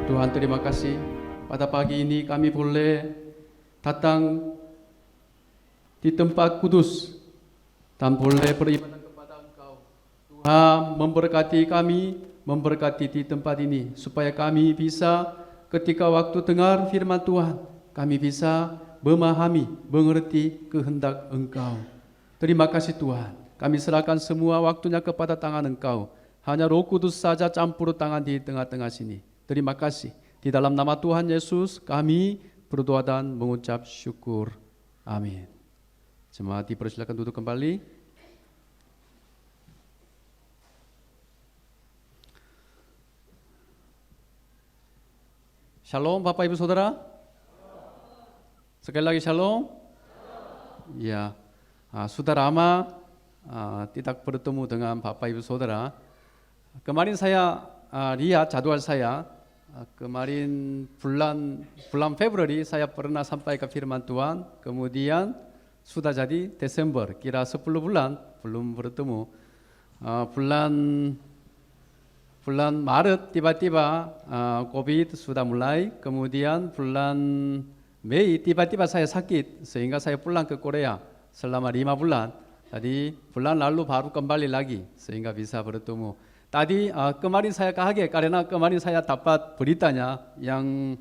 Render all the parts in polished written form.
Tuhan, terima kasih pada pagi ini kami boleh datang di tempat kudus dan boleh beribadah kepada Engkau. Tuhan memberkati kami, memberkati di tempat ini supaya kami bisa ketika waktu dengar firman Tuhan, kami bisa memahami, mengerti kehendak Engkau. Terima kasih Tuhan. Kami serahkan semua waktunya kepada tangan Engkau. Hanya Roh Kudus saja campur tangan di tengah-tengah sini. Terima kasih. Di dalam nama Tuhan Yesus kami berdoa dan mengucap syukur. Amin. Jemaat dipersilakan duduk kembali. Shalom Bapak Ibu Saudara. Sekali lagi shalom. Ya, sudah lama tidak bertemu dengan Bapak Ibu Saudara. Kemarin saya lihat jadwal saya. Kemarin bulan Februari saya pernah sampaikan firman Tuhan. Kemudian sudah jadi Desember, kira 10 bulan belum bertemu. Bulan Maret tiba-tiba COVID sudah mulai. Kemudian bulan Mei tiba-tiba saya sakit sehingga saya pulang ke Korea selama 5 bulan. Tadi bulan lalu baru kembali lagi sehingga bisa bertemu. Tadi kemarin saya kaget karena kemarin saya dapat beritanya yang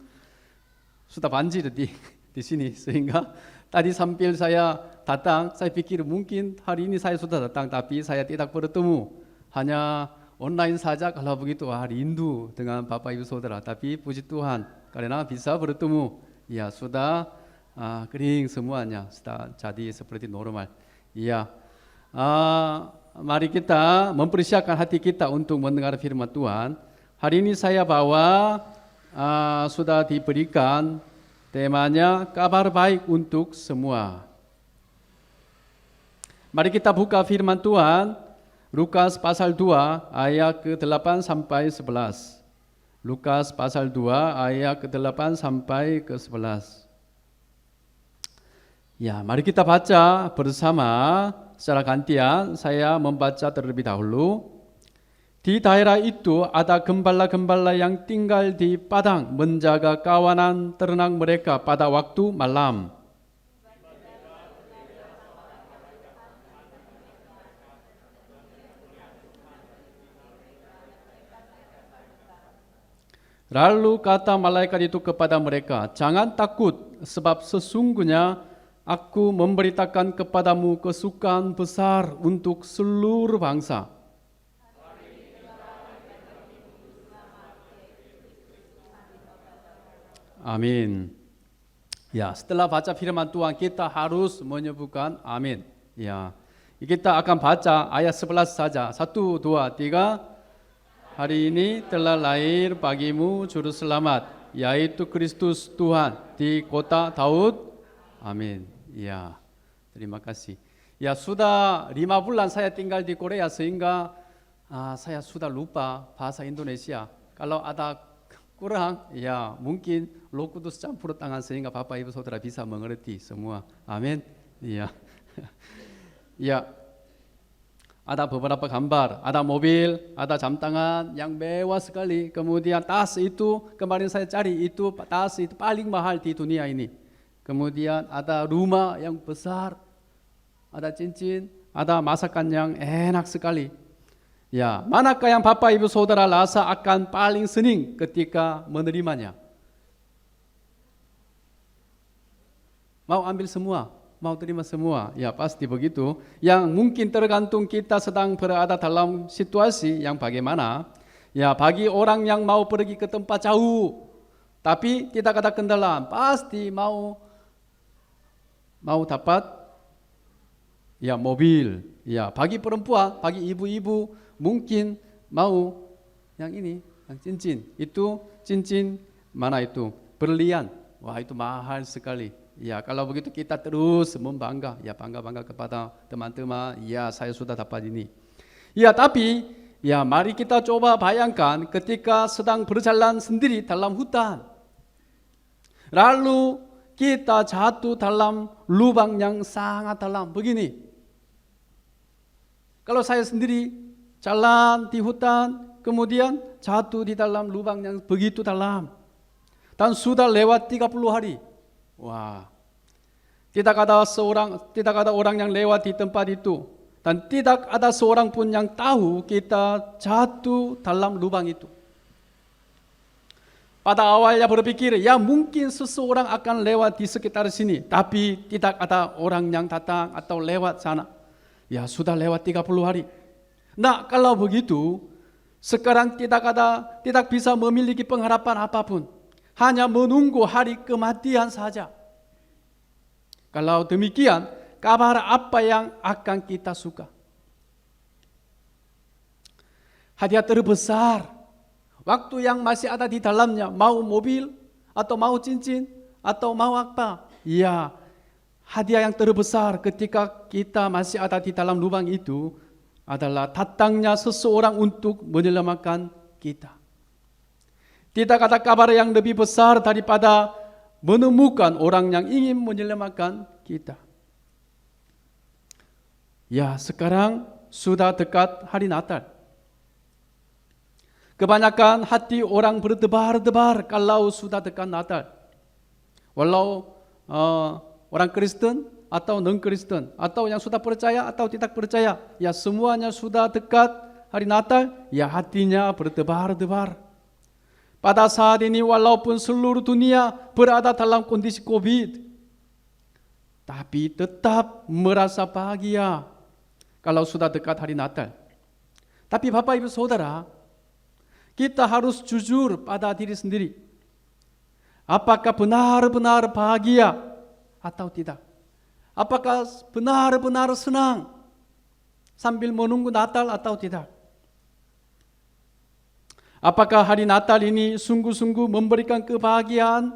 sudah banjir di sini sehingga tadi sambil saya datang saya pikir mungkin hari ini saya sudah datang tapi saya tidak bertemu, hanya online saja. Kalau begitu rindu dengan Bapak Ibu Saudara, tapi puji Tuhan karena bisa bertemu. Ya sudah kering semuanya, sudah jadi seperti normal. Ya. Mari kita mempersiapkan hati kita untuk mendengar firman Tuhan. Hari ini saya bawa sudah diberikan temanya kabar baik untuk semua. Mari kita buka firman Tuhan Lukas pasal 2 ayat ke-8 sampai 11. Lukas pasal 2 ayat ke-8 sampai ke-11. Ya, mari kita baca bersama. Secara gantian saya membaca terlebih dahulu. Di daerah itu ada gembala-gembala yang tinggal di padang menjaga kawanan ternak mereka pada waktu malam. Lalu kata malaikat itu kepada mereka, "Jangan takut, sebab sesungguhnya Aku memberitakan kepadamu kesukaan besar untuk seluruh bangsa." Amin. Ya, setelah baca firman Tuhan kita harus menyebutkan amin. Ya, kita akan baca ayat 11 saja. 1, 2, 3. Hari ini telah lahir bagimu juru selamat, yaitu Kristus Tuhan di kota Daud. Amin. Ya, terima kasih. Ya, sudah 5 bulan saya tinggal di Korea sehingga saya sudah lupa bahasa Indonesia. Kalau ada kurang, ya mungkin Roh Kudus campur tangan sehingga Bapak Ibu Saudara bisa mengerti semua. Amin. Ya, ya. Ada beberapa gambar, ada mobil, ada jam tangan yang mewah sekali. Kemudian tas itu kemarin saya cari, itu tas itu paling mahal di dunia ini. Kemudian ada rumah yang besar, ada cincin, ada masakan yang enak sekali. Ya, manakah yang Bapak Ibu Saudara rasa akan paling senang ketika menerimanya? Mau ambil semua, mau terima semua? Ya, pasti begitu. Yang mungkin tergantung kita sedang berada dalam situasi yang bagaimana. Ya, bagi orang yang mau pergi ke tempat jauh, tapi tidak ada kendala, pasti mau dapat ya mobil. Ya, bagi perempuan, bagi ibu-ibu mungkin mau yang ini, yang cincin. Itu cincin mana itu? Berlian. Wah, itu mahal sekali. Ya, kalau begitu kita terus membangga, ya bangga-bangga kepada teman-teman. Ya, saya sudah dapat ini. Ya, tapi ya mari kita coba bayangkan ketika sedang berjalan sendiri dalam hutan. Lalu kita jatuh dalam lubang yang sangat dalam begini. Kalau saya sendiri jalan di hutan, kemudian jatuh di dalam lubang yang begitu dalam. Dan sudah lewat 30 hari. Wah, tidak ada orang yang lewat di tempat itu. Dan tidak ada seorang pun yang tahu kita jatuh dalam lubang itu. Pada awalnya berpikir, ya mungkin seseorang akan lewat di sekitar sini. Tapi tidak ada orang yang datang atau lewat sana. Ya sudah lewat 30 hari. Nah kalau begitu, sekarang tidak bisa memiliki pengharapan apapun. Hanya menunggu hari kematian saja. Kalau demikian, kabar apa yang akan kita suka? Hadiah terbesar, waktu yang masih ada di dalamnya, mau mobil, atau mau cincin, atau mau apa? Ya, hadiah yang terbesar ketika kita masih ada di dalam lubang itu adalah datangnya seseorang untuk menyelamatkan kita. Tidak ada kabar yang lebih besar daripada menemukan orang yang ingin menyelamatkan kita. Ya, sekarang sudah dekat hari Natal. Kebanyakan hati orang berdebar-debar kalau sudah dekat Natal. Walau orang Kristen atau non-Kristen, atau yang sudah percaya atau tidak percaya, ya semuanya sudah dekat hari Natal, ya hatinya berdebar-debar. Pada saat ini walaupun seluruh dunia berada dalam kondisi COVID, tapi tetap merasa bahagia kalau sudah dekat hari Natal. Tapi Bapak Ibu Saudara, kita harus jujur pada diri sendiri. Apakah benar-benar bahagia atau tidak? Apakah benar-benar senang sambil menunggu Natal atau tidak? Apakah hari Natal ini sungguh-sungguh memberikan kebahagiaan,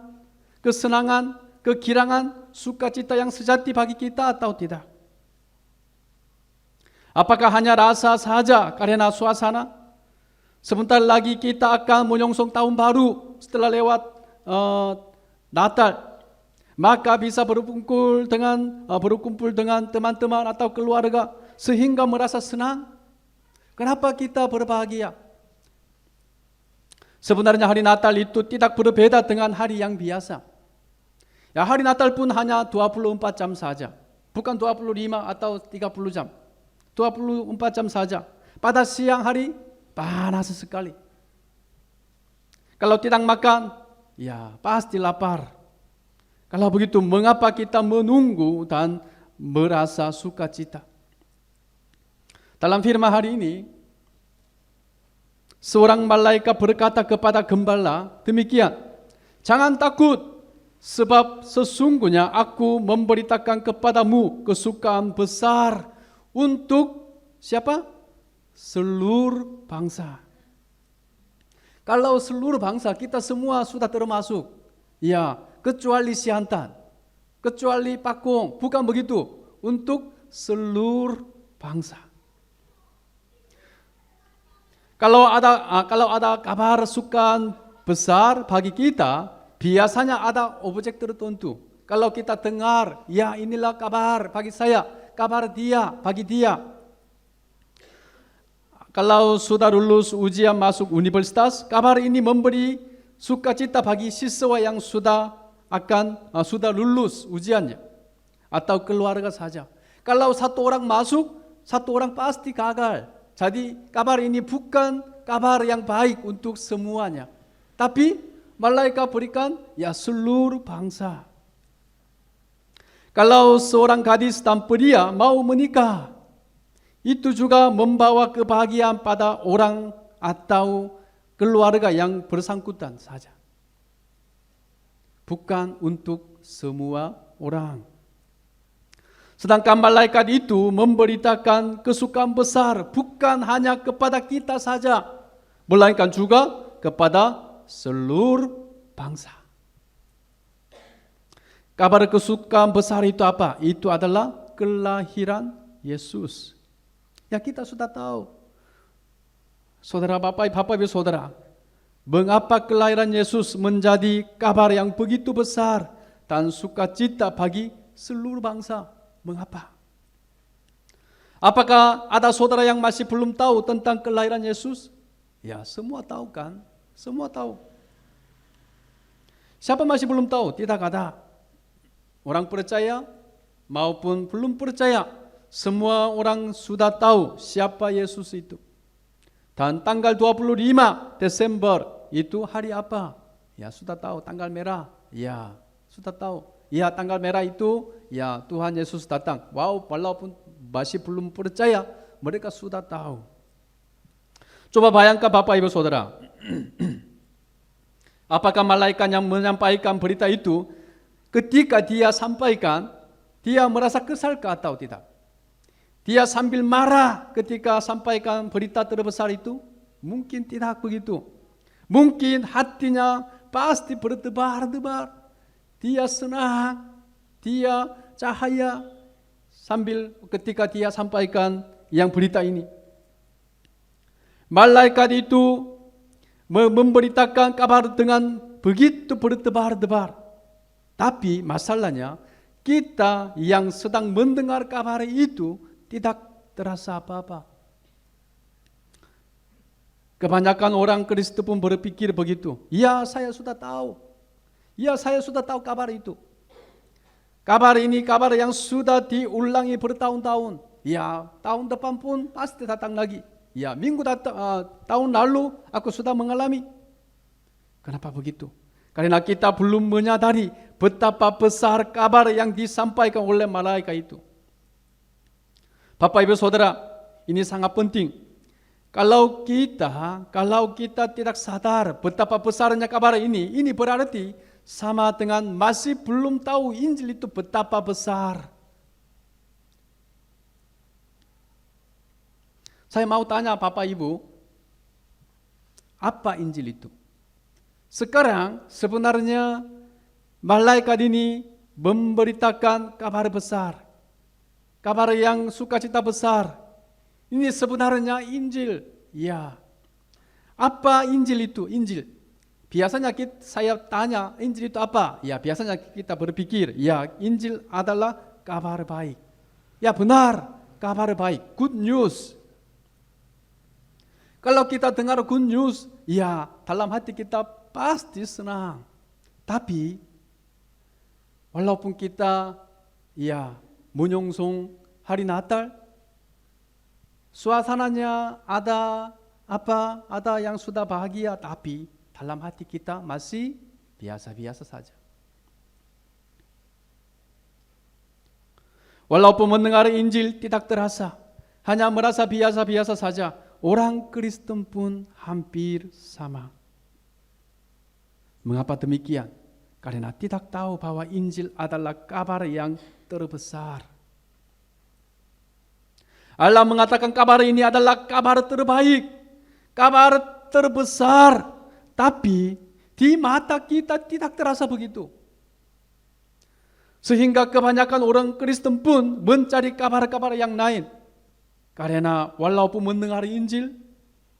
kesenangan, kegirangan, sukacita yang sejati bagi kita atau tidak? Apakah hanya rasa saja karena suasana? Sebentar lagi kita akan menyongsong tahun baru setelah lewat Natal. Maka bisa berkumpul dengan teman-teman atau keluarga sehingga merasa senang. Kenapa kita berbahagia? Sebenarnya hari Natal itu tidak berbeda dengan hari yang biasa. Ya, hari Natal pun hanya 24 jam saja. Bukan 25 atau 30 jam. 24 jam saja. Pada siang hari panas sekali. Kalau tidak makan, ya pasti lapar. Kalau begitu, mengapa kita menunggu dan merasa sukacita? Dalam firman hari ini, seorang malaikat berkata kepada gembala, demikian, jangan takut, sebab sesungguhnya aku memberitakan kepadamu kesukaan besar untuk siapa? Seluruh bangsa. Kalau seluruh bangsa, kita semua sudah termasuk. Ya, kecuali Siantan, kecuali Pakong, bukan begitu. Untuk seluruh bangsa. Kalau ada kabar sukaan besar bagi kita, biasanya ada objek tertentu. Kalau kita dengar, ya inilah kabar bagi saya, kabar dia bagi dia. Kalau sudah lulus ujian masuk universitas, kabar ini memberi sukacita bagi siswa yang sudah lulus ujiannya, atau keluarga saja. Kalau satu orang masuk, satu orang pasti gagal. Jadi kabar ini bukan kabar yang baik untuk semuanya. Tapi malaikat berikan ya seluruh bangsa. Kalau seorang gadis dan pria mau menikah, itu juga membawa kebahagiaan pada orang atau keluarga yang bersangkutan saja. Bukan untuk semua orang. Sedangkan malaikat itu memberitakan kesukaan besar bukan hanya kepada kita saja, melainkan juga kepada seluruh bangsa. Kabar kesukaan besar itu apa? Itu adalah kelahiran Yesus. Ya kita sudah tahu. Saudara Bapak Ibu Saudara, mengapa kelahiran Yesus menjadi kabar yang begitu besar dan sukacita bagi seluruh bangsa? Mengapa? Apakah ada saudara yang masih belum tahu tentang kelahiran Yesus? Ya, semua tahu kan? Semua tahu. Siapa masih belum tahu? Tidak ada. Orang percaya maupun belum percaya, semua orang sudah tahu siapa Yesus itu. Dan tanggal 25 Desember itu hari apa? Ya, sudah tahu, tanggal merah. Ya, sudah tahu. Ya, tanggal merah itu ya Tuhan Yesus datang. Wow, walaupun masih belum percaya, mereka sudah tahu. Coba bayangkan Bapak Ibu Saudara. Apakah malaikat yang menyampaikan berita itu ketika dia sampaikan, dia merasa kesalkah atau tidak? Dia sambil marah ketika sampaikan berita terbesar itu? Mungkin tidak begitu. Mungkin hatinya pasti berdebar-debar. Dia senang, dia cahaya sambil ketika dia sampaikan yang berita ini. Malaikat itu memberitakan kabar dengan begitu berdebar-debar. Tapi masalahnya kita yang sedang mendengar kabar itu tidak terasa apa-apa. Kebanyakan orang Kristen pun berpikir begitu. Ya, saya sudah tahu. Ya, saya sudah tahu kabar itu. Kabar ini kabar yang sudah diulangi bertahun-tahun. Ya, tahun depan pun pasti datang lagi. Ya, tahun lalu aku sudah mengalami. Kenapa begitu? Karena kita belum menyadari betapa besar kabar yang disampaikan oleh malaikat itu. Bapak Ibu Saudara, ini sangat penting. Kalau kita tidak sadar betapa besarnya kabar ini berarti sama dengan masih belum tahu Injil itu betapa besar. Saya mau tanya Bapak Ibu, apa Injil itu? Sekarang sebenarnya malaikat ini memberitakan kabar besar, kabar yang sukacita besar. Ini sebenarnya Injil. Ya. Apa Injil itu? Injil. Biasanya saya tanya, Injil itu apa? Ya, biasanya kita berpikir, ya Injil adalah kabar baik. Ya benar, kabar baik, good news. Kalau kita dengar good news, ya dalam hati kita pasti senang. Tapi, walaupun kita ya menyongsong hari Natal, suasananya ada yang sudah bahagia, tapi dalam hati kita masih biasa-biasa saja. Walaupun mendengar Injil tidak terasa, hanya merasa biasa-biasa saja, orang Kristen pun hampir sama. Mengapa demikian? Karena tidak tahu bahwa Injil adalah kabar yang terbesar. Allah mengatakan kabar ini adalah kabar terbaik, kabar terbesar. Tapi di mata kita tidak terasa begitu. Sehingga kebanyakan orang Kristen pun mencari kabar-kabar yang lain. Karena walaupun mendengar Injil,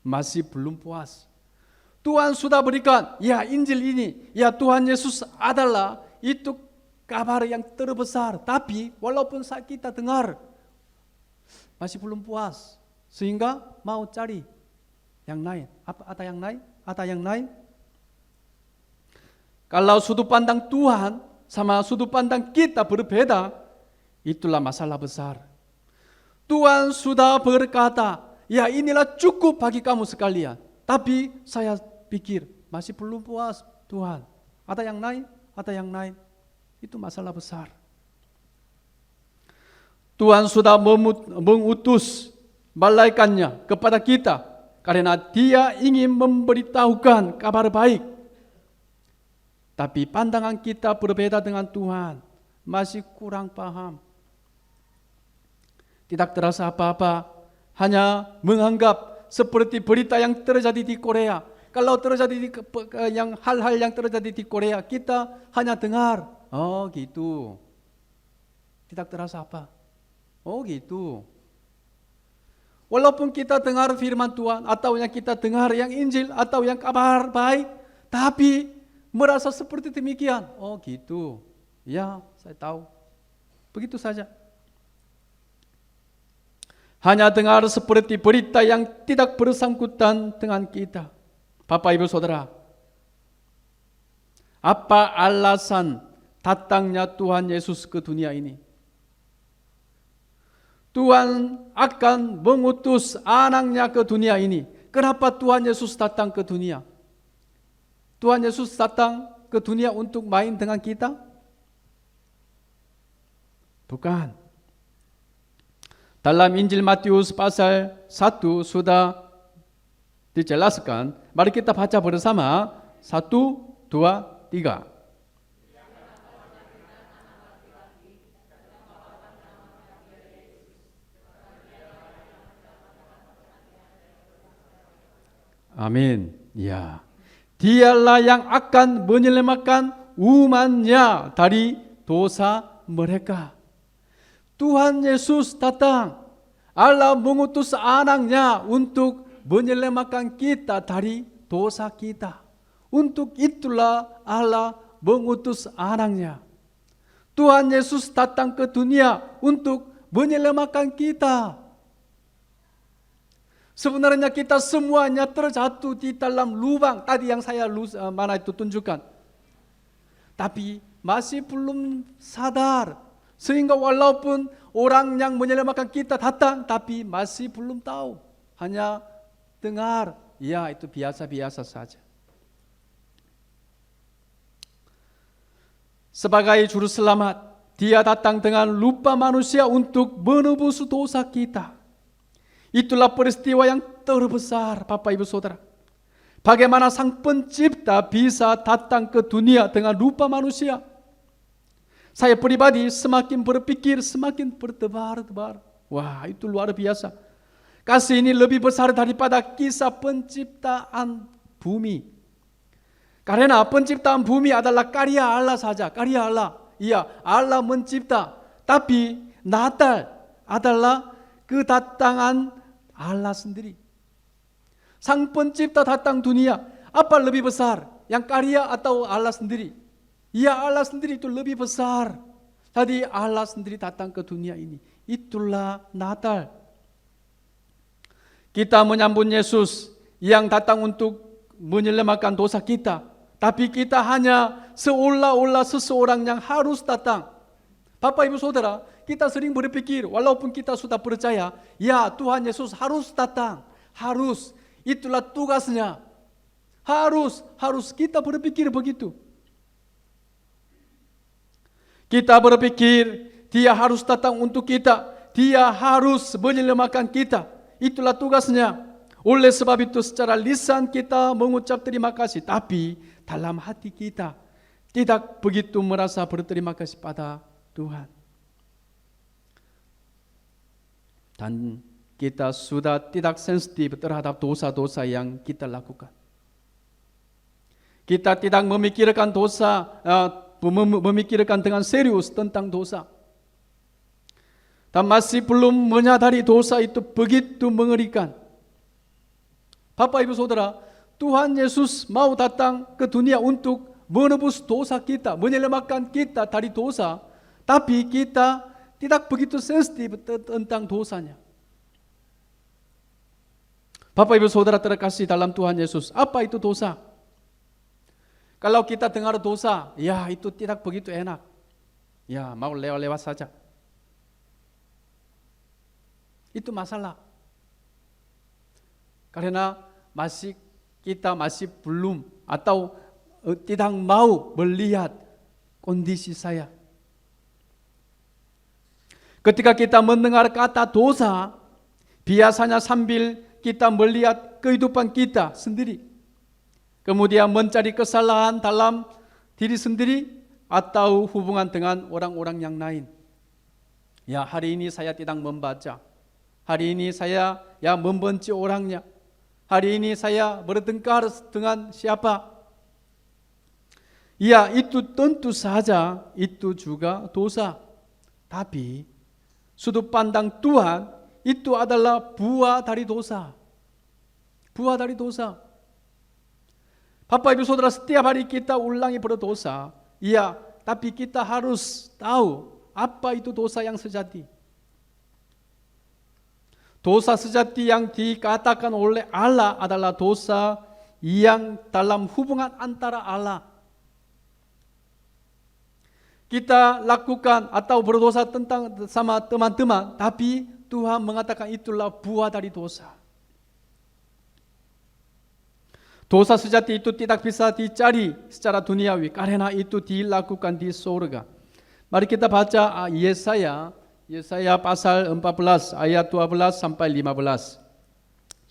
masih belum puas. Tuhan sudah berikan, ya Injil ini, ya Tuhan Yesus adalah itu kabar yang terbesar. Tapi walaupun saat kita dengar, masih belum puas. Sehingga mau cari yang lain. Ada yang lain? Ada yang lain? Kalau sudut pandang Tuhan sama sudut pandang kita berbeda, itulah masalah besar. Tuhan sudah berkata, ya inilah cukup bagi kamu sekalian. Tapi saya pikir masih belum puas Tuhan. Ada yang lain? Ada yang lain? Itu masalah besar. Tuhan sudah mengutus malaikatnya kepada kita. Karena dia ingin memberitahukan kabar baik. Tapi pandangan kita berbeda dengan Tuhan. Masih kurang paham. Tidak terasa apa-apa. Hanya menganggap seperti berita yang terjadi di Korea. Kalau terjadi hal-hal yang terjadi di Korea, kita hanya dengar. Oh gitu. Tidak terasa apa. Oh gitu. Walaupun kita dengar firman Tuhan, atau yang kita dengar yang Injil, atau yang kabar baik, tapi merasa seperti demikian. Oh gitu, ya saya tahu. Begitu saja. Hanya dengar seperti berita yang tidak bersangkutan dengan kita. Bapak Ibu Saudara, apa alasan datangnya Tuhan Yesus ke dunia ini? Tuhan akan mengutus anaknya ke dunia ini. Kenapa Tuhan Yesus datang ke dunia? Tuhan Yesus datang ke dunia untuk main dengan kita? Bukan. Dalam Injil Matius pasal 1 sudah dijelaskan. Mari kita baca bersama. 1, 2, 3. Amin. Ya. Dialah yang akan menyelamatkan umatnya dari dosa mereka. Tuhan Yesus datang. Allah mengutus anaknya untuk menyelamatkan kita dari dosa kita. Untuk itulah Allah mengutus anaknya. Tuhan Yesus datang ke dunia untuk menyelamatkan kita. Sebenarnya kita semuanya terjatuh di dalam lubang tadi yang saya mana itu tunjukkan. Tapi masih belum sadar. Sehingga walaupun orang yang menyelamatkan kita datang, tapi masih belum tahu. Hanya dengar, ya itu biasa-biasa saja. Sebagai juru selamat, dia datang dengan rupa manusia untuk menebus dosa kita. Itulah peristiwa yang terbesar, Bapak Ibu Saudara. Bagaimana Sang Pencipta bisa datang ke dunia dengan rupa manusia? Saya pribadi semakin berpikir, semakin berdebar-debar. Wah, itu luar biasa. Kasih ini lebih besar daripada kisah penciptaan bumi. Karena penciptaan bumi adalah karya Allah saja, karya Allah. Iya, Allah mencipta. Tapi Natal adalah kedatangan Allah sendiri. Sang Pencipta datang dunia. Apa lebih besar? Yang karya atau Allah sendiri? Ya, Allah sendiri itu lebih besar. Tadi Allah sendiri datang ke dunia ini. Itulah Natal. Kita menyambut Yesus yang datang untuk menyelamatkan dosa kita. Tapi kita hanya seolah-olah seseorang yang harus datang. Bapak Ibu Saudara, kita sering berpikir, walaupun kita sudah percaya, ya Tuhan Yesus harus datang, harus, itulah tugasnya. Harus kita berpikir begitu. Kita berpikir, dia harus datang untuk kita, dia harus menyelamatkan kita, itulah tugasnya. Oleh sebab itu secara lisan kita mengucap terima kasih, tapi dalam hati kita tidak begitu merasa berterima kasih pada Tuhan. Dan kita sudah tidak sensitif terhadap dosa-dosa yang kita lakukan. Kita tidak memikirkan dosa, memikirkan dengan serius tentang dosa. Dan masih belum menyadari dosa itu begitu mengerikan. Bapak Ibu Saudara, Tuhan Yesus mau datang ke dunia untuk menebus dosa kita, menyelamatkan kita dari dosa, tapi kita tidak begitu sensitif tentang dosanya. Bapak Ibu Saudara terkasih dalam Tuhan Yesus, apa itu dosa? Kalau kita dengar dosa, ya itu tidak begitu enak. Ya mau lewat-lewat saja. Itu masalah. Karena kita masih belum atau tidak mau melihat kondisi saya. Ketika kita mendengar kata dosa, biasanya sambil kita melihat kehidupan kita sendiri. Kemudian mencari kesalahan dalam diri sendiri atau hubungan dengan orang-orang yang lain. Ya, hari ini saya tidak membaca. Hari ini saya membenci orangnya. Hari ini saya bertengkar dengan siapa. Ya, itu tentu saja itu juga dosa. Tapi sudut pandang Tuhan itu adalah buah dari dosa. Buah dari dosa. Bapak Ibu Saudara, setiap hari kita ulangi berdosa. Ya, tapi kita harus tahu apa itu dosa yang sejati. dosa sejati yang dikatakan oleh Allah adalah dosa yang dalam hubungan antara Allah. Kita lakukan atau berdosa tentang sama teman-teman, tapi Tuhan mengatakan itulah buah dari dosa. Dosa sejati itu tidak bisa dicari secara duniawi karena itu dilakukan di surga. Mari kita baca Yesaya pasal 14 ayat 12 sampai 15.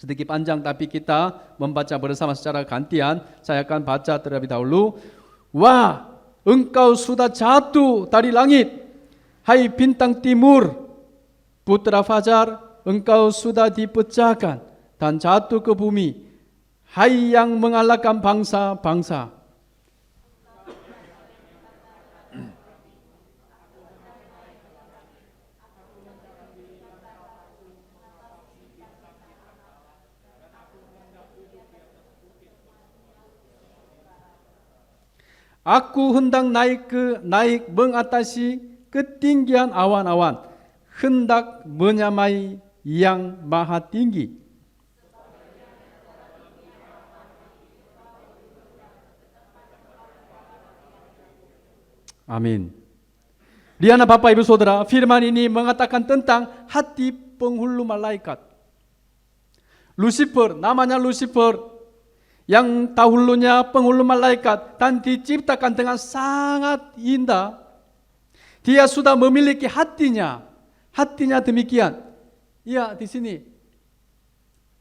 Sedikit panjang tapi kita membaca bersama secara gantian. Saya akan baca terlebih dahulu. Wah, engkau sudah jatuh dari langit, hai bintang timur, putra fajar, engkau sudah dipecahkan dan jatuh ke bumi, hai yang mengalahkan bangsa-bangsa. Aku hendak naik mengatasi ketinggian awan-awan, hendak menyamai yang maha tinggi. Amin. Lihatlah Bapak Ibu Saudara, firman ini mengatakan tentang hati penghulu malaikat. Lucifer, namanya Lucifer, yang dahulunya penghulu malaikat dan diciptakan dengan sangat indah. Dia sudah memiliki hatinya demikian. Ya, di sini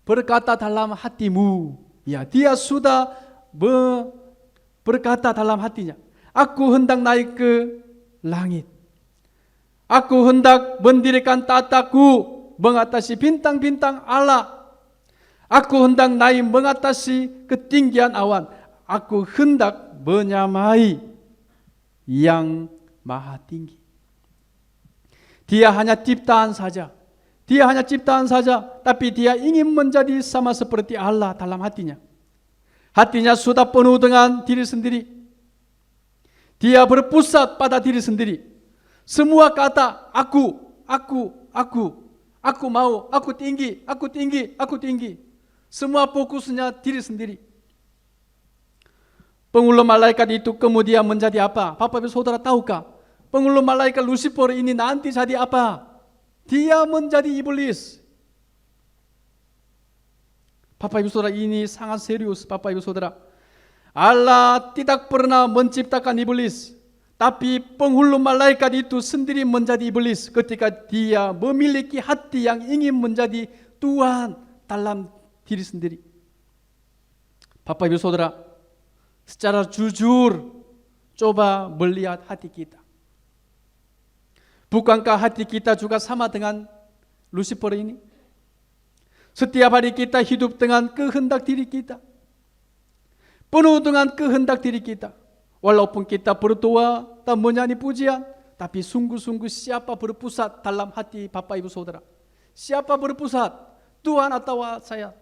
berkata dalam hatimu. Ya, dia sudah berkata dalam hatinya, aku hendak naik ke langit. Aku hendak mendirikan tataku mengatasi bintang-bintang Allah. Aku hendak naik mengatasi ketinggian awan. Aku hendak menyamai yang maha tinggi. Dia hanya ciptaan saja. Tapi dia ingin menjadi sama seperti Allah dalam hatinya. Hatinya sudah penuh dengan diri sendiri. Dia berpusat pada diri sendiri. Semua kata aku mau, aku tinggi. Semua fokusnya diri sendiri. Penghulu malaikat itu kemudian menjadi apa? Bapak Ibu Saudara tahukah? Penghulu malaikat Lucifer ini nanti jadi apa? Dia menjadi iblis. Bapak Ibu Saudara, ini sangat serius Bapak Ibu Saudara. Allah tidak pernah menciptakan iblis, tapi penghulu malaikat itu sendiri menjadi iblis ketika dia memiliki hati yang ingin menjadi Tuhan dalam diri sendiri. Bapak Ibu Saudara, secara jujur coba melihat hati kita. Bukankah hati kita juga sama dengan Lucifer ini? Setiap hari kita hidup dengan kehendak diri kita, penuh dengan kehendak diri kita. Walaupun kita berdoa dan menyanyi pujian, tapi sungguh-sungguh siapa berpusat dalam hati Bapak Ibu Saudara? Siapa berpusat? Tuhan atau saya?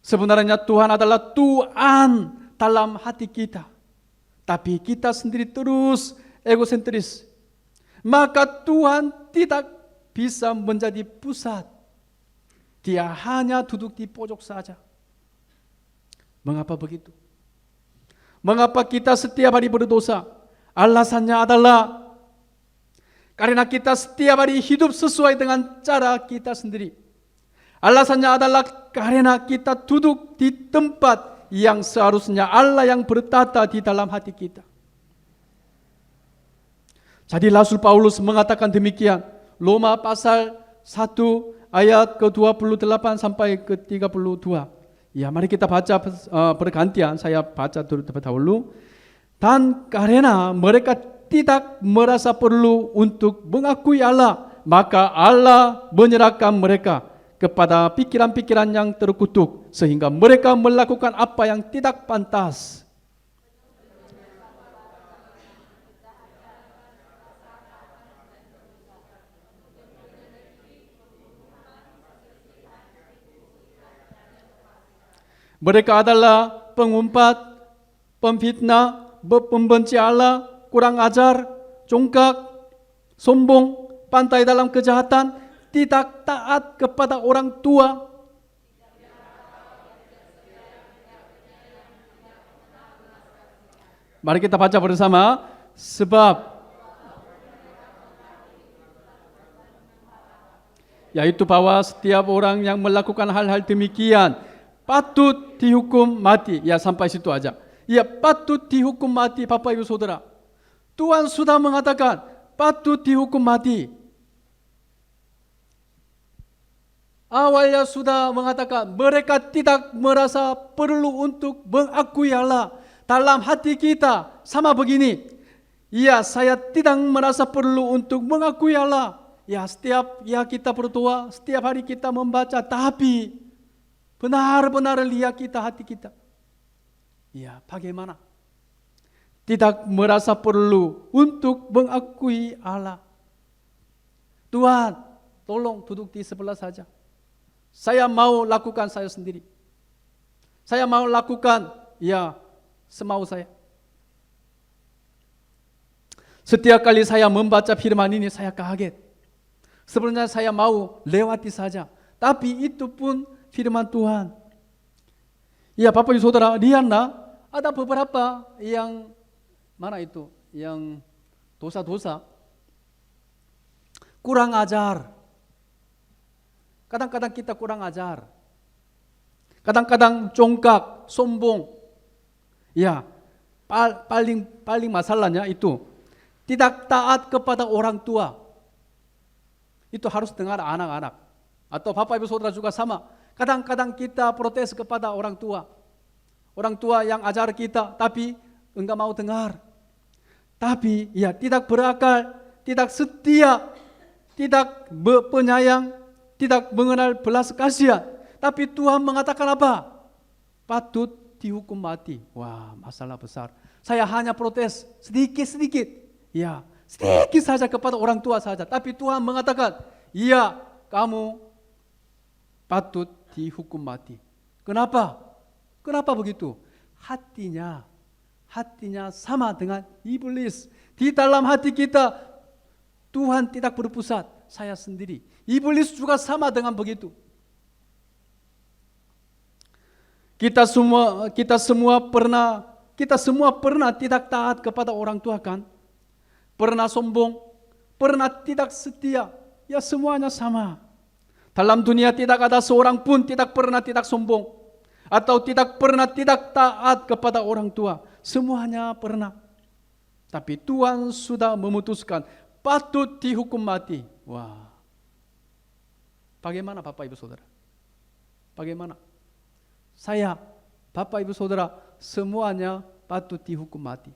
Sebenarnya Tuhan adalah Tuhan dalam hati kita. Tapi kita sendiri terus egosentris. Maka Tuhan tidak bisa menjadi pusat. Dia hanya duduk di pojok saja. Mengapa begitu? Mengapa kita setiap hari berdosa? Alasannya adalah karena kita setiap hari hidup sesuai dengan cara kita sendiri. Alasannya adalah karena kita duduk di tempat yang seharusnya Allah yang bertata di dalam hati kita. Jadi Rasul Paulus mengatakan demikian. Roma pasal 1 ayat ke-28 sampai ke-32. Ya, mari kita baca bergantian. Saya baca terlebih dahulu. Dan karena mereka tidak merasa perlu untuk mengakui Allah, maka Allah menyerahkan mereka kepada pikiran-pikiran yang terkutuk, sehingga mereka melakukan apa yang tidak pantas. Mereka adalah pengumpat, pemfitnah, pembenci Allah, kurang ajar, congkak, sombong, pandai dalam kejahatan, tidak taat kepada orang tua. Mari kita baca bersama. Sebab yaitu bahwa setiap orang yang melakukan hal-hal demikian patut dihukum mati. Ya, sampai situ aja. Ya, patut dihukum mati, Bapak Ibu Saudara. Tuhan sudah mengatakan patut dihukum mati. Awalnya sudah mengatakan mereka tidak merasa perlu untuk mengakui Allah. Dalam hati kita sama begini. Ya, saya tidak merasa perlu untuk mengakui Allah. Ya, setiap kita berdoa, setiap hari kita membaca, tapi benar-benar lihat kita hati kita. Ya, bagaimana? Tidak merasa perlu untuk mengakui Allah. Tuhan, tolong duduk di sebelah saja. Saya mau lakukan saya sendiri. Saya mau lakukan, ya, semau saya. Setiap kali saya membaca firman ini, saya kaget. Sebenarnya saya mau lewati saja. Tapi itu pun firman Tuhan. Ya, Bapak Ibu Saudara, lihatlah, ada beberapa yang mana itu? Yang dosa-dosa. Kurang ajar. Kadang-kadang kita kurang ajar. Kadang-kadang congkak, sombong. Ya, paling masalahnya itu tidak taat kepada orang tua. Itu harus dengar anak-anak. Atau Bapak Ibu Saudara juga sama. Kadang-kadang kita protes kepada orang tua. Orang tua yang ajar kita, tapi enggak mau dengar. Tapi ya tidak berakal, tidak setia, tidak penyayang, tidak mengenal belas kasihan. Tapi Tuhan mengatakan apa? Patut dihukum mati. Wah, masalah besar. Saya hanya protes sedikit-sedikit. Ya, sedikit saja kepada orang tua saja. Tapi Tuhan mengatakan, iya, kamu patut dihukum mati. Kenapa? Kenapa begitu? Hatinya sama dengan iblis. Di dalam hati kita, Tuhan tidak berpusat, saya sendiri. Iblis juga sama dengan begitu. Kita semua pernah tidak taat kepada orang tua, kan? Pernah sombong, pernah tidak setia. Ya, semuanya sama. Dalam dunia tidak ada seorang pun tidak pernah tidak sombong atau tidak pernah tidak taat kepada orang tua. Semuanya pernah. Tapi Tuhan sudah memutuskan patut dihukum mati. Wah. Bagaimana Bapak Ibu Saudara? Bagaimana? Saya, Bapak Ibu Saudara, semuanya patut dihukum mati.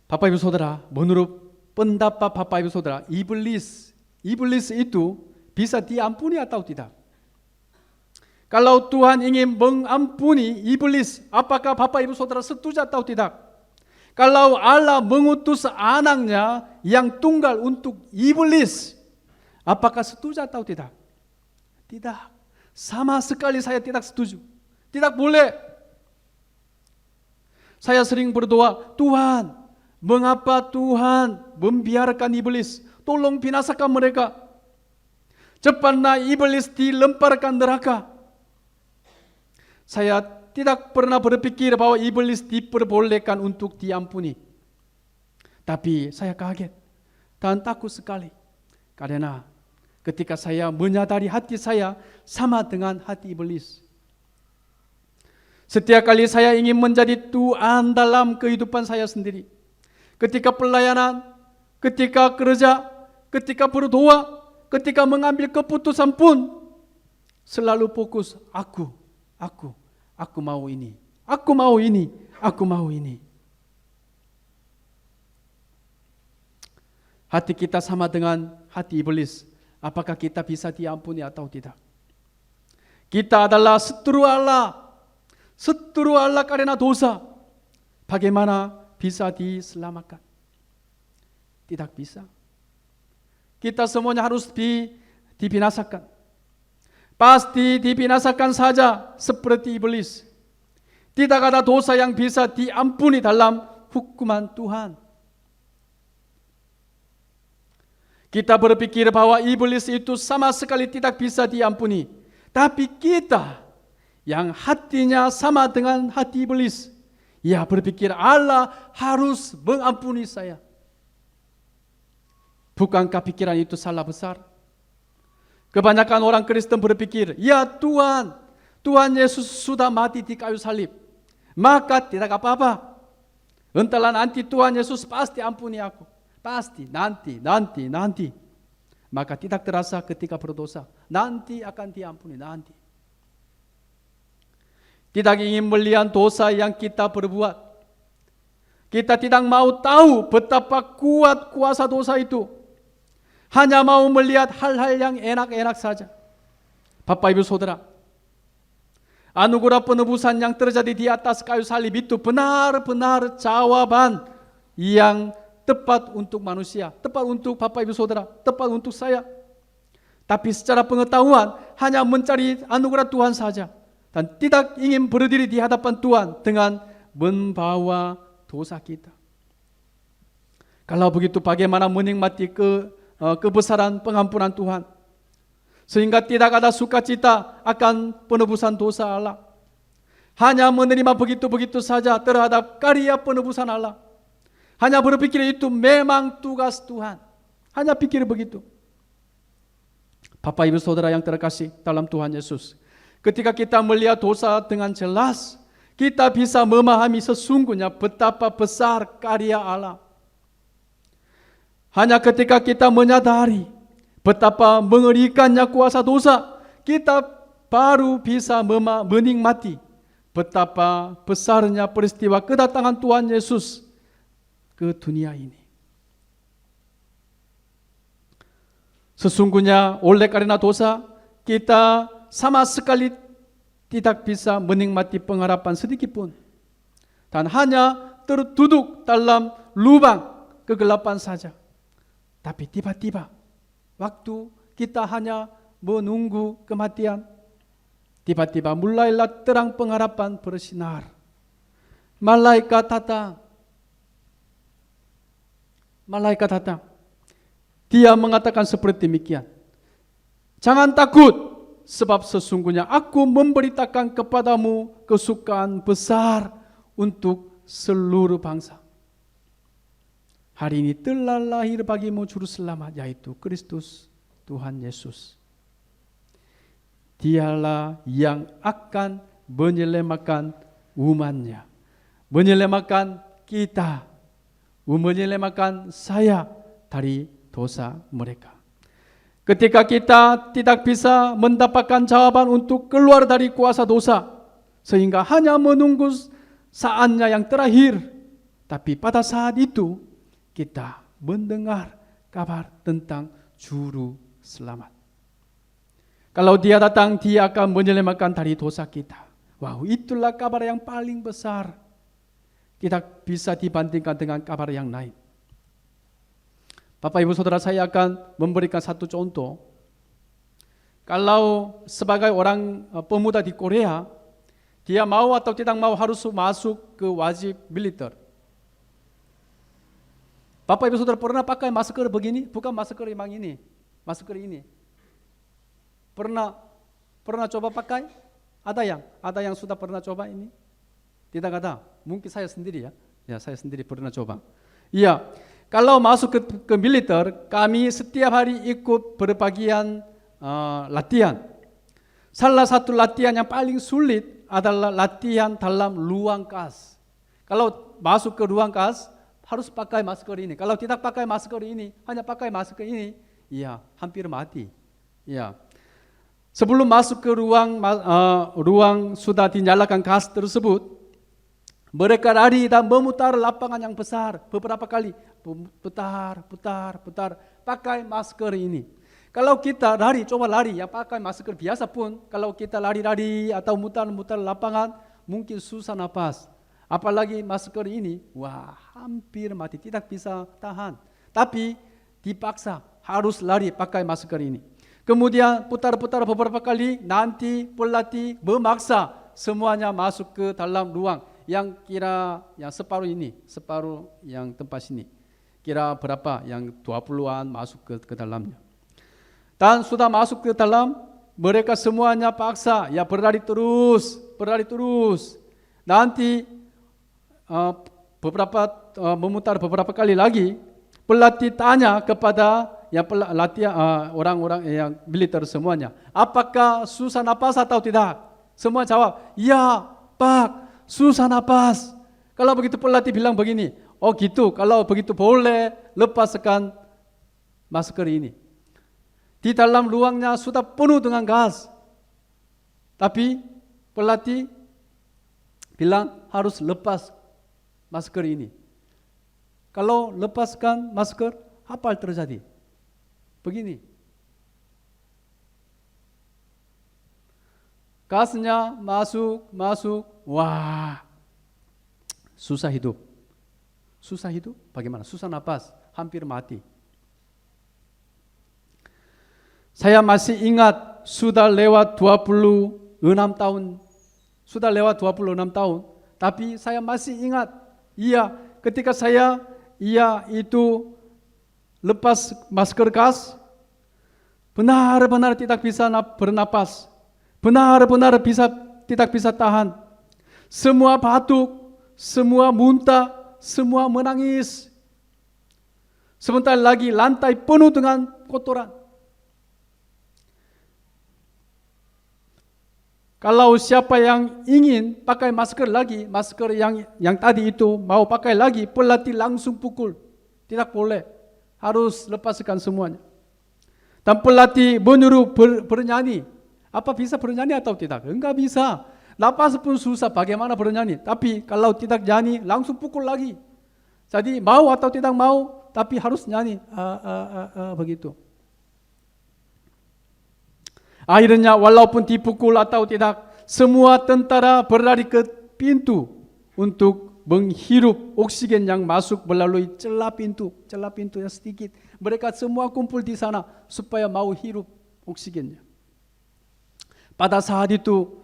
Bapak Ibu Saudara, menurut pendapat Bapak Ibu Saudara, iblis itu bisa diampuni atau tidak? Kalau Tuhan ingin mengampuni iblis, apakah Bapak Ibu Saudara setuju atau tidak? Kalau Allah mengutus anaknya yang tunggal untuk iblis, apakah setuju atau tidak? Tidak. Sama sekali saya tidak setuju. Tidak boleh. Saya sering berdoa, Tuhan, mengapa Tuhan membiarkan iblis? Tolong binasakan mereka. Cepatlah iblis dilemparkan neraka. Saya tidak pernah berpikir bahwa iblis diperbolehkan untuk diampuni. Tapi saya kaget dan takut sekali. Karena ketika saya menyadari hati saya sama dengan hati iblis. Setiap kali saya ingin menjadi Tuhan dalam kehidupan saya sendiri. Ketika pelayanan, ketika kerja, ketika berdoa, ketika mengambil keputusan pun selalu fokus aku mau ini, aku mau ini, aku mau ini. Hati kita sama dengan hati iblis. Apakah kita bisa diampuni atau tidak? Kita adalah seturu Allah karena dosa. Bagaimana bisa diselamatkan? Tidak bisa. Kita semuanya harus dibinasakan. Pasti dibinasakan saja seperti iblis. Tidak ada dosa yang bisa diampuni dalam hukuman Tuhan. Kita berpikir bahwa iblis itu sama sekali tidak bisa diampuni. Tapi kita yang hatinya sama dengan hati iblis, ia berpikir Allah harus mengampuni saya. Bukankah pikiran itu salah besar? Kebanyakan orang Kristen berpikir, ya Tuhan Yesus sudah mati di kayu salib, maka tidak apa-apa. Entahlah nanti Tuhan Yesus pasti ampuni aku. Pasti, nanti. Maka tidak terasa ketika berdosa. Nanti akan diampuni, nanti. Tidak ingin melihat dosa yang kita perbuat. Kita tidak mau tahu betapa kuat kuasa dosa itu. Hanya mau melihat hal-hal yang enak-enak saja. Bapak Ibu Saudara, anugerah penebusan yang terjadi di atas kayu salib itu benar-benar jawaban yang tepat untuk manusia, tepat untuk Bapak Ibu Saudara, tepat untuk saya. Tapi secara pengetahuan hanya mencari anugerah Tuhan saja dan tidak ingin berdiri di hadapan Tuhan dengan membawa dosa kita. Kalau begitu bagaimana menikmati kebesaran pengampunan Tuhan? Sehingga tidak ada sukacita akan penebusan dosa Allah. Hanya menerima begitu-begitu saja terhadap karya penebusan Allah. Hanya berpikir itu memang tugas Tuhan. Hanya pikir begitu. Bapak Ibu Saudara yang terkasih dalam Tuhan Yesus, ketika kita melihat dosa dengan jelas, kita bisa memahami sesungguhnya betapa besar karya Allah. Hanya ketika kita menyadari betapa mengerikannya kuasa dosa, kita baru bisa menikmati betapa besarnya peristiwa kedatangan Tuhan Yesus ke dunia ini. Sesungguhnya oleh karena dosa, kita sama sekali tidak bisa menikmati pengharapan sedikit pun. Dan hanya terduduk dalam lubang kegelapan saja. Tapi tiba-tiba, waktu kita hanya menunggu kematian, tiba-tiba mulailah terang pengharapan bersinar. Malaikat datang. Dia mengatakan seperti demikian. Jangan takut, sebab sesungguhnya aku memberitakan kepadamu kesukaan besar untuk seluruh bangsa. Hari ini telah lahir bagimu juru selamat, yaitu Kristus Tuhan Yesus. Dialah yang akan menyelamatkan umatnya, menyelamatkan kita, menyelamatkan saya dari dosa mereka. Ketika kita tidak bisa mendapatkan jawaban untuk keluar dari kuasa dosa, sehingga hanya menunggu saatnya yang terakhir, tapi pada saat itu kita mendengar kabar tentang juru selamat. Kalau dia datang, dia akan menyelamatkan dari dosa kita. Wow, itulah kabar yang paling besar. Tidak bisa dibandingkan dengan kabar yang lain. Bapak Ibu Saudara, saya akan memberikan satu contoh. Kalau sebagai orang pemuda di Korea, dia mau atau tidak mau harus masuk ke wajib militer. Bapak Ibu Saudara pernah pakai masker begini? Bukan masker yang ini, masker ini. Pernah coba pakai? Ada yang sudah pernah coba ini? Tidak ada. Mungkin saya sendiri ya. Ya, saya sendiri pernah coba. Iya. Kalau masuk ke militer, kami setiap hari ikut berbagian latihan. Salah satu latihan yang paling sulit adalah latihan dalam ruang kas. Kalau masuk ke ruang kas, harus pakai masker ini. Kalau tidak pakai masker ini, hanya pakai masker ini, ya hampir mati. Ya. Sebelum masuk ke ruang sudah dinyalakan gas tersebut, mereka lari dan memutar lapangan yang besar beberapa kali, putar, pakai masker ini. Kalau kita coba lari, yang pakai masker biasa pun, kalau kita lari-lari atau mutar-mutar lapangan, mungkin susah napas. Apalagi masker ini, wah hampir mati, tidak bisa tahan. Tapi dipaksa harus lari pakai masker ini. Kemudian putar-putar beberapa kali, nanti pelatih memaksa semuanya masuk ke dalam ruang yang kira yang separuh ini, separuh yang tempat sini. Kira berapa yang 20-an masuk ke dalamnya. Dan sudah masuk ke dalam, mereka semuanya paksa ya berlari terus. Nanti memutar beberapa kali lagi, pelatih tanya kepada yang latihan orang-orang yang militer semuanya, apakah susah napas atau tidak? Semua jawab, ya Pak, susah napas. Kalau begitu pelatih bilang begini, oh gitu, kalau begitu boleh lepaskan masker ini. Di dalam ruangnya sudah penuh dengan gas, tapi pelatih bilang harus lepas masker ini. Kalau lepaskan masker, apa yang terjadi? Begini, gasnya masuk, wah, susah hidup. Bagaimana? Susah napas, hampir mati. Saya masih ingat sudah lewat 26 tahun. Tapi saya masih ingat, ketika saya itu lepas masker gas, benar-benar tidak bisa bernapas, tidak bisa tahan. Semua batuk, semua muntah, semua menangis. Sebentar lagi lantai penuh dengan kotoran. Kalau siapa yang ingin pakai masker lagi, masker yang tadi itu mau pakai lagi, pelatih langsung pukul. Tidak boleh, harus lepaskan semuanya. Dan pelatih menyuruh bernyanyi. Apa bisa bernyanyi atau tidak? Enggak bisa. Napas pun susah, bagaimana bernyanyi? Tapi kalau tidak nyanyi, langsung pukul lagi. Jadi mau atau tidak mau, tapi harus nyanyi. Begitu. Akhirnya walaupun dipukul atau tidak, semua tentara berlari ke pintu untuk menghirup oksigen yang masuk melalui celah pintu yang sedikit. Mereka semua kumpul di sana supaya mau hirup oksigennya. Pada saat itu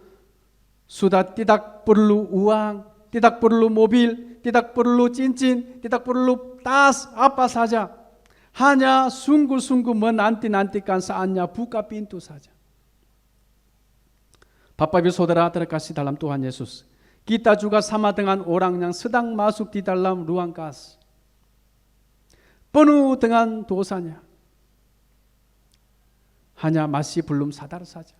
sudah tidak perlu uang, tidak perlu mobil, tidak perlu cincin, tidak perlu tas, apa saja. Hanya sungguh-sungguh menanti-nantikan saatnya buka pintu saja. Bapak Ibu Saudara terkasih dalam Tuhan Yesus, kita juga sama dengan orang yang sedang masuk di dalam ruang gas, penuh dengan dosanya, hanya masih belum sadar saja.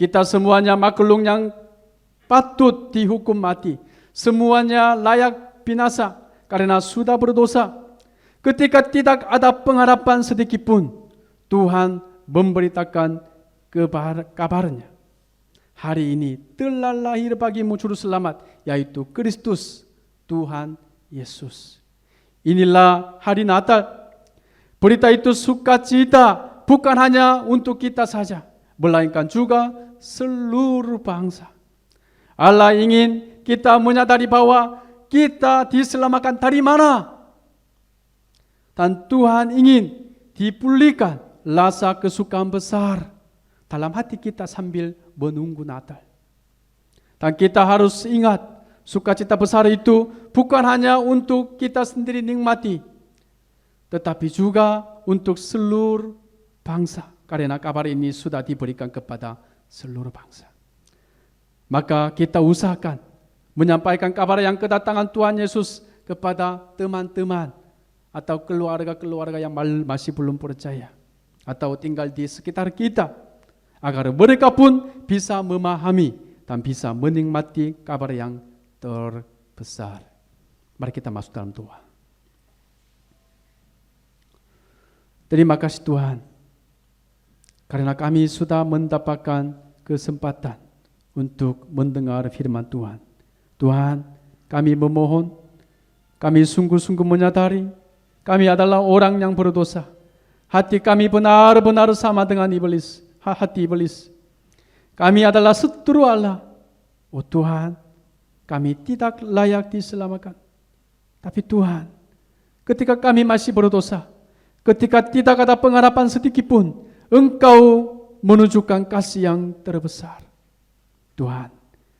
Kita semuanya makhluk yang patut dihukum mati, semuanya layak binasa karena sudah berdosa. Ketika tidak ada pengharapan sedikit pun, Tuhan memberitakan kabarnya. Hari ini telah lahir bagimu juru selamat, yaitu Kristus Tuhan Yesus. Inilah hari Natal. Berita itu sukacita bukan hanya untuk kita saja, melainkan juga seluruh bangsa. Allah ingin kita menyadari bahwa kita diselamatkan dari mana. Dan Tuhan ingin dipulihkan rasa kesukaan besar dalam hati kita sambil menunggu Natal. Dan kita harus ingat, sukacita besar itu bukan hanya untuk kita sendiri nikmati, tetapi juga untuk seluruh bangsa. Karena kabar ini sudah diberikan kepada seluruh bangsa. Maka kita usahakan menyampaikan kabar yang kedatangan Tuhan Yesus kepada teman-teman atau keluarga-keluarga yang masih belum percaya atau tinggal di sekitar kita, agar mereka pun bisa memahami dan bisa menikmati kabar yang terbesar. Mari kita masuk dalam doa. Terima kasih Tuhan, karena kami sudah mendapatkan kesempatan untuk mendengar firman Tuhan. Tuhan, kami memohon, kami sungguh-sungguh menyadari kami adalah orang yang berdosa. Hati kami benar-benar sama dengan iblis. Hati iblis. Kami adalah seturu Allah. Oh Tuhan, kami tidak layak diselamatkan. Tapi Tuhan, ketika kami masih berdosa, ketika tidak ada pengharapan sedikit pun, Engkau menunjukkan kasih yang terbesar. Tuhan,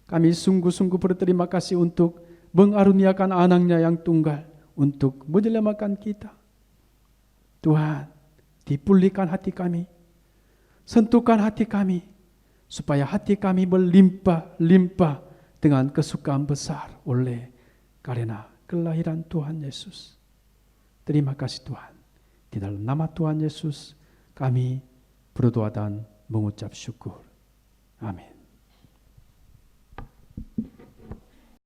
Kami sungguh-sungguh berterima kasih untuk mengaruniakan anaknya yang tunggal untuk menyelamatkan kita. Tuhan, dipulihkan hati kami, sentuhkan hati kami, supaya hati kami berlimpah-limpah dengan kesukaan besar oleh karena kelahiran Tuhan Yesus. Terima kasih Tuhan. Di dalam nama Tuhan Yesus kami berdoa dan mengucap syukur. Amin.